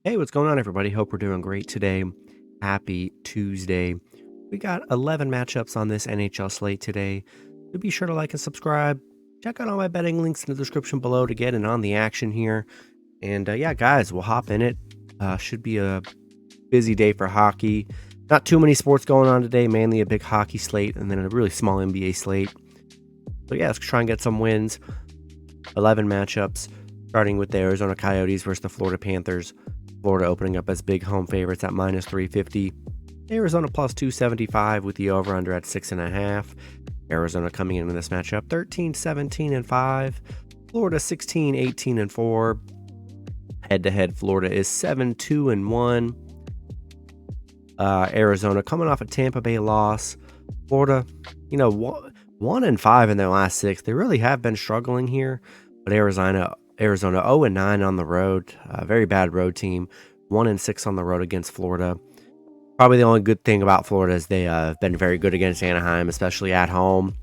Hey, what's going on, everybody? Hope we're doing great today. Happy Tuesday. We got 11 matchups on this NHL slate today. So be sure to like and subscribe. Check out all my betting links in the description below to get in on the action here. And yeah, guys, we'll hop in it. Should be a busy day for hockey. Not too many sports going on today, mainly a big hockey slate and then a really small NBA slate. So yeah, let's try and get some wins. 11 matchups, starting with the Arizona Coyotes versus the Florida Panthers. Florida opening up as big home favorites at minus 350. Arizona plus 275 with the over-under at 6.5. Arizona coming into this matchup 13-17-5. Florida 16-18-4. Head-to-head, Florida is 7-2-1. Arizona coming off a Tampa Bay loss. Florida, 1-5 in their last 6. They really have been struggling here, but Arizona 0-9 on the road. Very bad road team. 1-6 on the road against Florida. Probably the only good thing about Florida is they have been very good against Anaheim, especially at home.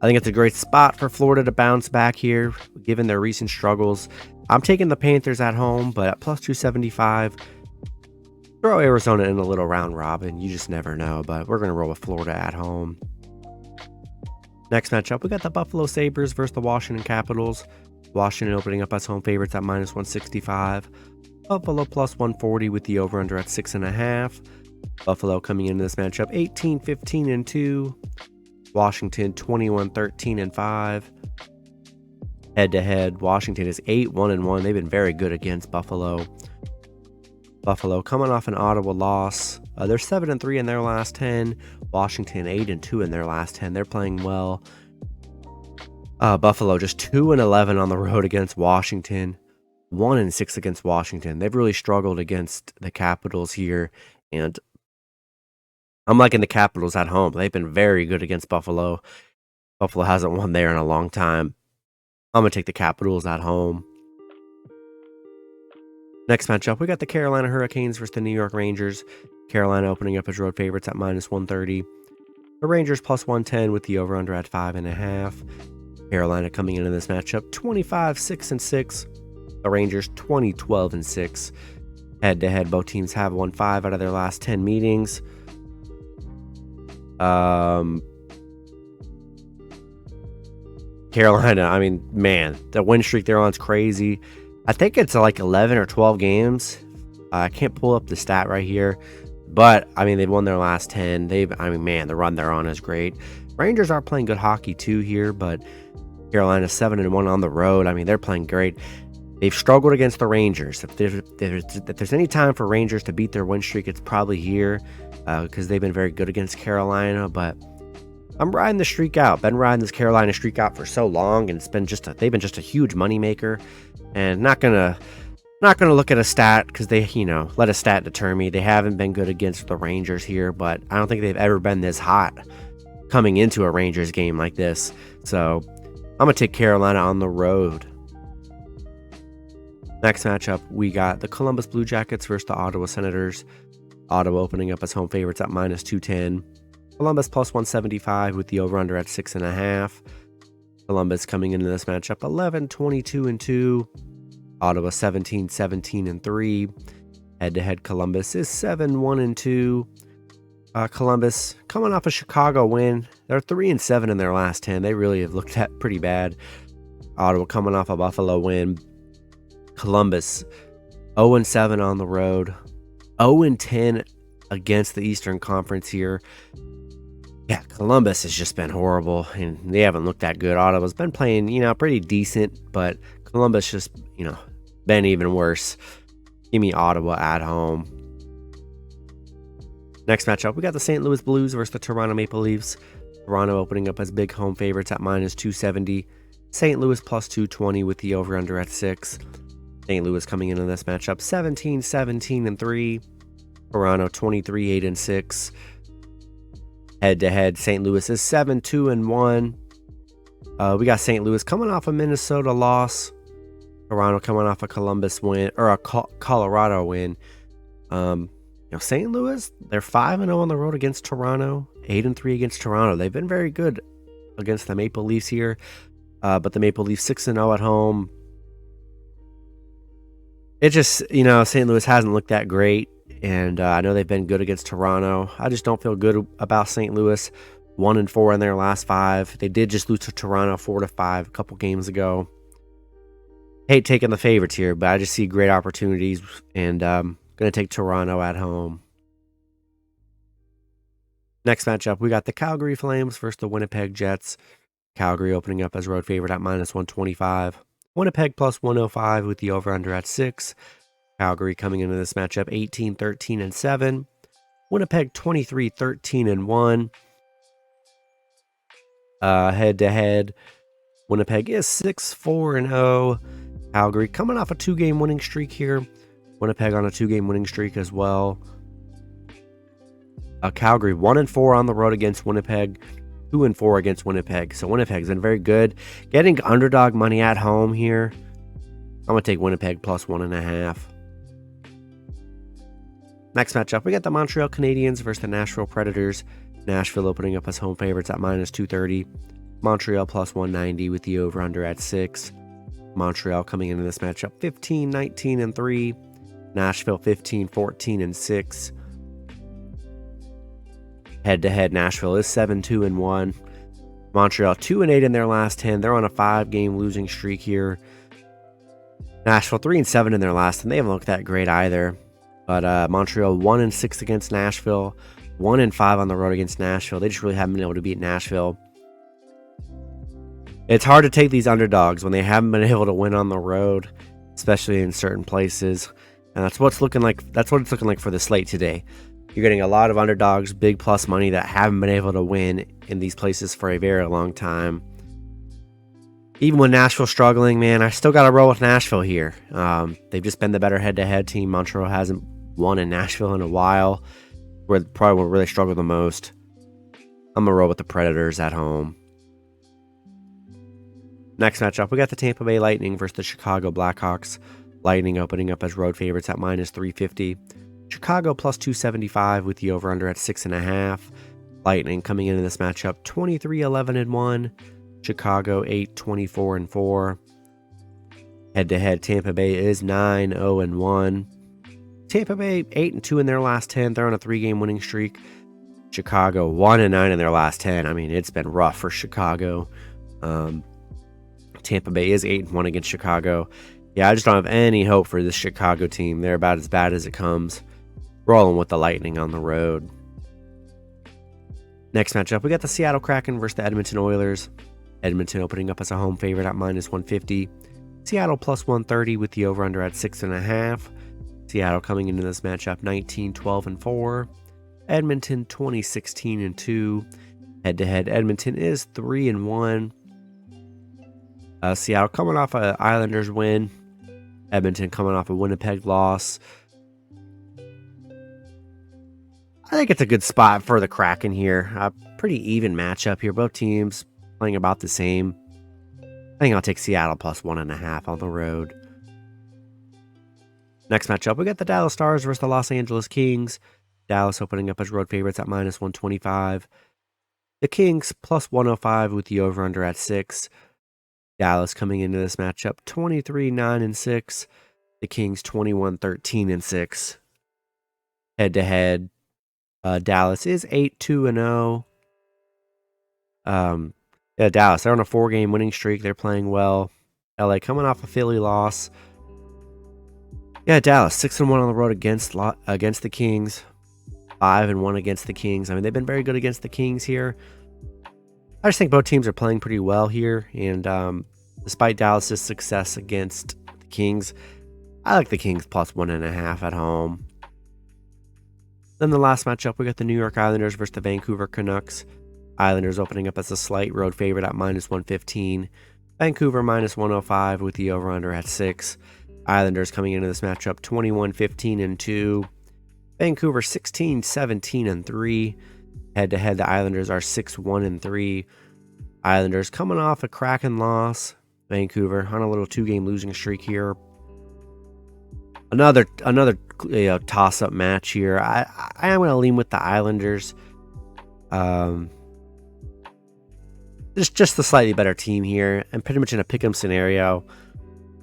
I think it's a great spot for Florida to bounce back here, given their recent struggles. I'm taking the Panthers at home, but at plus 275, throw Arizona in a little round robin. You just never know, but we're going to roll with Florida at home. Next matchup, we got the Buffalo Sabres versus the Washington Capitals. Washington opening up as home favorites at minus 165. Buffalo plus 140 with the over-under at 6.5. Buffalo coming into this matchup 18-15-2. Washington 21-13-5. Head-to-head, Washington is 8-1-1. They've been very good against Buffalo. Buffalo coming off an Ottawa loss. They're 7-3 in their last 10. Washington 8-2 in their last 10. They're playing well. Buffalo just 2-11 on the road against Washington. 1-6 against Washington. They've really struggled against the Capitals here, and I'm liking the Capitals at home. They've been very good against Buffalo. Buffalo hasn't won there in a long time. I'm going to take the Capitals at home. Next matchup, we got the Carolina Hurricanes versus the New York Rangers. Carolina opening up as road favorites at minus 130. The Rangers plus 110 with the over-under at 5.5. Carolina coming into this matchup 25-6-6. The Rangers 20-12-6. Head-to-head, both teams have won 5 out of their last 10 meetings. Carolina, the win streak they're on is crazy. I think it's like 11 or 12 games. I can't pull up the stat right here, but they've won their last 10. The run they're on is great. Rangers are playing good hockey too here, but Carolina 7-1 on the road. They're playing great. They've struggled against the Rangers. If there's any time for Rangers to beat their win streak, it's probably here, because they've been very good against Carolina. But I'm riding the streak out. Been riding this Carolina streak out for so long, and they've been just a huge moneymaker. And not gonna look at a stat because they let a stat deter me. They haven't been good against the Rangers here, but I don't think they've ever been this hot coming into a Rangers game like this. So I'm gonna take Carolina on the road. Next matchup, we got the Columbus Blue Jackets versus the Ottawa Senators. Ottawa opening up as home favorites at minus 210. Columbus plus 175 with the over-under at 6.5. Columbus coming into this matchup 11-22-2. Ottawa 17-17-3. Head-to-head, Columbus is 7-1-2. Columbus coming off a Chicago win. They're 3-7 in their last 10. They really have looked at pretty bad. Ottawa coming off a Buffalo win. Columbus 0-7 on the road. 0-10 against the Eastern Conference here. Yeah, Columbus has just been horrible, and they haven't looked that good. Ottawa's been playing, pretty decent, but Columbus just, been even worse. Give me Ottawa at home. Next matchup, we got the St. Louis Blues versus the Toronto Maple Leafs. Toronto opening up as big home favorites at minus 270. St. Louis plus 220 with the over-under at 6. St. Louis coming into this matchup 17-17-3. Toronto 23-8-6. Head-to-head, St. Louis is 7-2-1. We got St. Louis coming off a Minnesota loss. Toronto coming off a Columbus win, or a Colorado win. St. Louis, they're 5-0 on the road against Toronto, 8-3 against Toronto. They've been very good against the Maple Leafs here, but the Maple Leafs 6-0 at home. It just, St. Louis hasn't looked that great, and I know they've been good against Toronto. I just don't feel good about St. Louis. 1-4 in their last 5. They did just lose to Toronto 4-5 a couple games ago. Hate taking the favorites here, but I just see great opportunities, and going to take Toronto at home. Next matchup, we got the Calgary Flames versus the Winnipeg Jets. Calgary opening up as road favorite at -125. Winnipeg +105 with the over-under at 6. Calgary coming into this matchup 18-13-7. Winnipeg 23-13-1. Head-to-head, Winnipeg is 6-4-0. Calgary coming off a 2-game winning streak here. Winnipeg on a 2-game winning streak as well. Calgary 1-4 on the road against Winnipeg. 2-4 against Winnipeg. So Winnipeg's been very good. Getting underdog money at home here. I'm going to take Winnipeg +1.5. Next matchup, we got the Montreal Canadiens versus the Nashville Predators. Nashville opening up as home favorites at -230. Montreal +190 with the over-under at 6. Montreal coming into this matchup 15-19-3. Nashville 15-14-6. Head-to-head, Nashville is 7-2-1. Montreal 2-8 in their last 10. They're on a 5-game losing streak here. Nashville 3-7 in their last 10. They haven't looked that great either. But Montreal 1-6 against Nashville. 1-5 on the road against Nashville. They just really haven't been able to beat Nashville. It's hard to take these underdogs when they haven't been able to win on the road, especially in certain places. And that's what it's looking like for the slate today. You're getting a lot of underdogs, big plus money that haven't been able to win in these places for a very long time. Even when Nashville's struggling, man, I still got to roll with Nashville here. They've just been the better head-to-head team. Montreal hasn't won in Nashville in a while. Where probably will really struggle the most. I'm going to roll with the Predators at home. Next matchup, we got the Tampa Bay Lightning versus the Chicago Blackhawks. Lightning opening up as road favorites at -350. Chicago +275 with the over-under at 6.5. Lightning coming into this matchup 23-11-1. Chicago 8-24-4. Head-to-head, Tampa Bay is 9-0-1. Tampa Bay 8-2 in their last 10. They're on a 3-game winning streak. Chicago 1-9 in their last 10. I mean, it's been rough for Chicago. Tampa Bay is 8-1 against Chicago. Yeah, I just don't have any hope for this Chicago team. They're about as bad as it comes. Rolling with the Lightning on the road. Next matchup, we got the Seattle Kraken versus the Edmonton Oilers. Edmonton opening up as a home favorite at -150. Seattle +130 with the over-under at 6.5. Seattle coming into this matchup 19-12-4. Edmonton 20-16-2. Head-to-head, Edmonton is 3-1. Seattle coming off an Islanders win. Edmonton coming off a Winnipeg loss. I think it's a good spot for the Kraken here. A pretty even matchup here. Both teams playing about the same. I think I'll take Seattle +1.5 on the road. Next matchup, we got the Dallas Stars versus the Los Angeles Kings. Dallas opening up as road favorites at -125. The Kings +105 with the over-under at 6. Dallas coming into this matchup 23-9-6. The Kings 21-13-6. Head-to-head, Dallas is 8-2-0. Dallas, they're on a 4-game winning streak. They're playing well. LA coming off a Philly loss. Yeah, Dallas 6-1 on the road against the Kings. 5-1 against the Kings. I mean, they've been very good against the Kings here. I just think both teams are playing pretty well here, and despite Dallas' success against the Kings, I like the Kings +1.5 at home. Then the last matchup, we got the New York Islanders versus the Vancouver Canucks. Islanders opening up as a slight road favorite at -115. Vancouver -105 with the over-under at 6. Islanders coming into this matchup 21-15-2. Vancouver 16-17-3. Head-to-head, the Islanders are 6-1-3. Islanders coming off a Kraken loss. Vancouver on a little 2-game losing streak here. Another toss-up match here. I am going to lean with the Islanders. Just the slightly better team here, and pretty much in a pick'em scenario,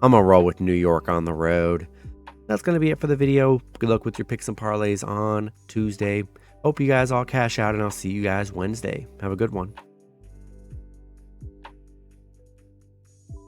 I'm going to roll with New York on the road. That's going to be it for the video. Good luck with your picks and parlays on Tuesday. Hope you guys all cash out, and I'll see you guys Wednesday. Have a good one.